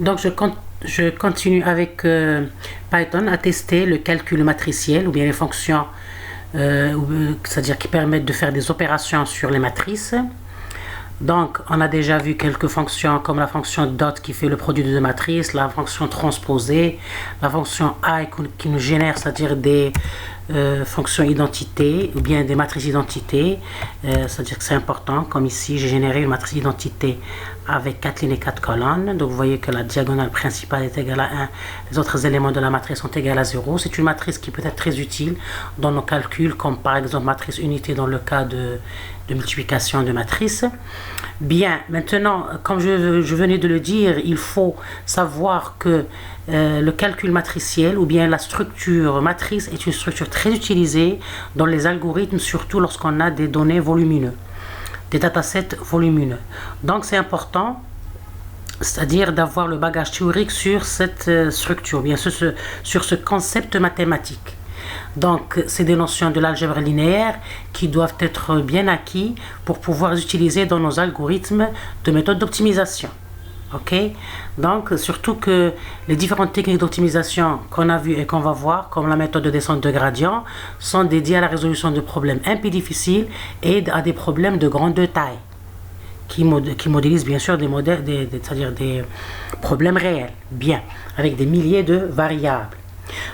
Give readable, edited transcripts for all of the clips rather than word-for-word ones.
Donc je continue avec Python à tester le calcul matriciel ou bien les fonctions, c'est-à-dire qui permettent de faire des opérations sur les matrices. Donc on a déjà vu quelques fonctions comme la fonction dot qui fait le produit de deux matrices, la fonction transposée, la fonction I qui nous génère, c'est-à-dire des fonctions identité ou bien des matrices identité, c'est-à-dire que c'est important, comme ici j'ai généré une matrice identité avec 4 lignes et 4 colonnes. Donc vous voyez que la diagonale principale est égale à 1, les autres éléments de la matrice sont égaux à 0. C'est une matrice qui peut être très utile dans nos calculs, comme par exemple matrice unité dans le cas de multiplication de matrices. Bien, maintenant, comme je venais de le dire, il faut savoir que le calcul matriciel ou bien la structure matrice est une structure très utilisée dans les algorithmes, surtout lorsqu'on a des données volumineuses, des datasets volumineux. Donc c'est important, c'est-à-dire d'avoir le bagage théorique sur cette structure, bien sûr sur ce concept mathématique. Donc c'est des notions de l'algèbre linéaire qui doivent être bien acquis pour pouvoir les utiliser dans nos algorithmes de méthode d'optimisation. Ok, donc surtout que les différentes techniques d'optimisation qu'on a vues et qu'on va voir, comme la méthode de descente de gradient, sont dédiées à la résolution de problèmes un peu difficiles et à des problèmes de grande taille, qui modélisent bien sûr des modèles, c'est-à-dire des problèmes réels, bien, avec des milliers de variables.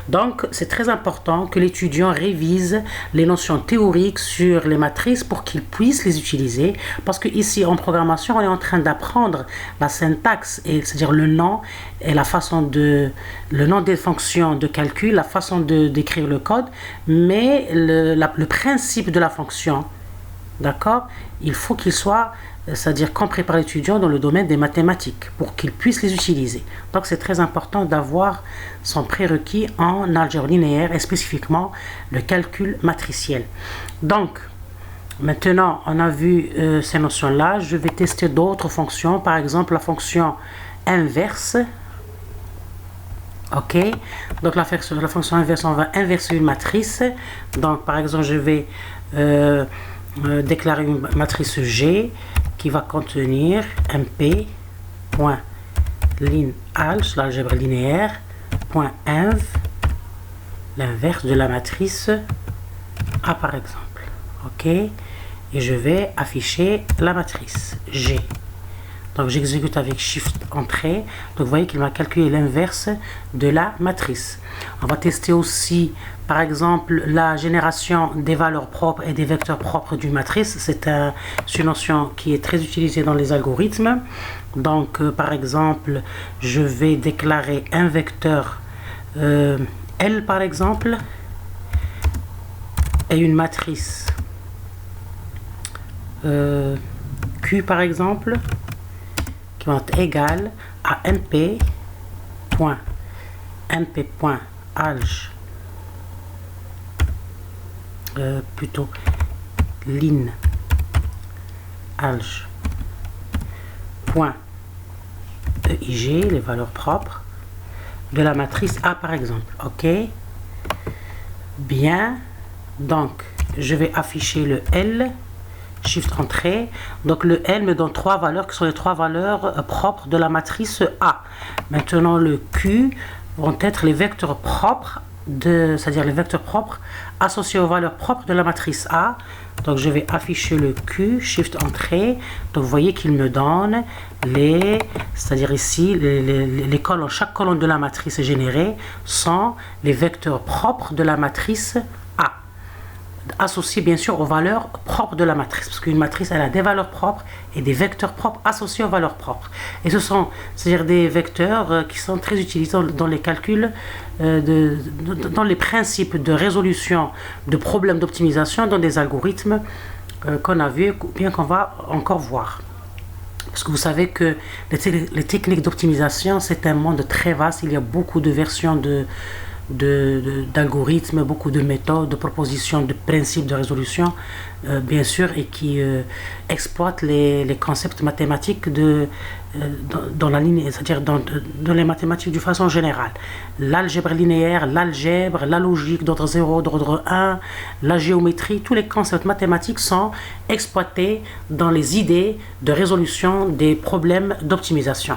Donc, c'est très important que l'étudiant révise les notions théoriques sur les matrices pour qu'il puisse les utiliser, parce que ici en programmation, on est en train d'apprendre la syntaxe, c'est-à-dire le nom et le nom des fonctions de calcul, la façon d'écrire le code, mais le principe de la fonction, d'accord, il faut qu'il soit, c'est-à-dire compris par l'étudiant dans le domaine des mathématiques pour qu'il puisse les utiliser. Donc c'est très important d'avoir son prérequis en algèbre linéaire et spécifiquement le calcul matriciel. Donc maintenant on a vu ces notions-là, je vais tester d'autres fonctions, par exemple la fonction inverse. Ok, donc la fonction inverse, on va inverser une matrice. Donc par exemple je vais déclarer une matrice G qui va contenir mp.linalg, l'algèbre linéaire, .inv, l'inverse de la matrice A par exemple. Ok, et je vais afficher la matrice G. Donc j'exécute avec Shift Entrée. Donc vous voyez qu'il m'a calculé l'inverse de la matrice. On va tester aussi par exemple la génération des valeurs propres et des vecteurs propres d'une matrice. C'est une notion qui est très utilisée dans les algorithmes. Donc par exemple je vais déclarer un vecteur L par exemple et une matrice Q par exemple, qui vont être égales à np.alg plutôt linalg point eig, les valeurs propres de la matrice A par exemple. Ok, bien, donc je vais afficher le L, Shift Entrée. Donc le L me donne trois valeurs qui sont les trois valeurs propres de la matrice A. Maintenant le Q vont être les vecteurs propres, c'est-à-dire les vecteurs propres associés aux valeurs propres de la matrice A. Donc je vais afficher le Q, Shift Entrée. Donc vous voyez qu'il me donne c'est-à-dire ici les colonnes, chaque colonne de la matrice générée sont les vecteurs propres de la matrice A, associés bien sûr aux valeurs propres de la matrice, parce qu'une matrice elle a des valeurs propres et des vecteurs propres associés aux valeurs propres, et ce sont, c'est-à-dire des vecteurs qui sont très utilisés dans les calculs, dans les principes de résolution de problèmes d'optimisation dans des algorithmes qu'on a vu ou bien qu'on va encore voir. Parce que vous savez que les techniques d'optimisation, c'est un monde très vaste, il y a beaucoup de versions d'algorithmes, beaucoup de méthodes, de propositions, de principes de résolution, bien sûr, et qui exploitent les concepts mathématiques dans la ligne, c'est-à-dire dans les mathématiques de façon générale. L'algèbre linéaire, l'algèbre, la logique d'ordre 0, d'ordre 1, la géométrie, tous les concepts mathématiques sont exploités dans les idées de résolution des problèmes d'optimisation.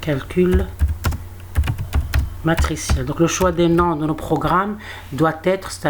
calcul matriciel. Donc le choix des noms de nos programmes doit être,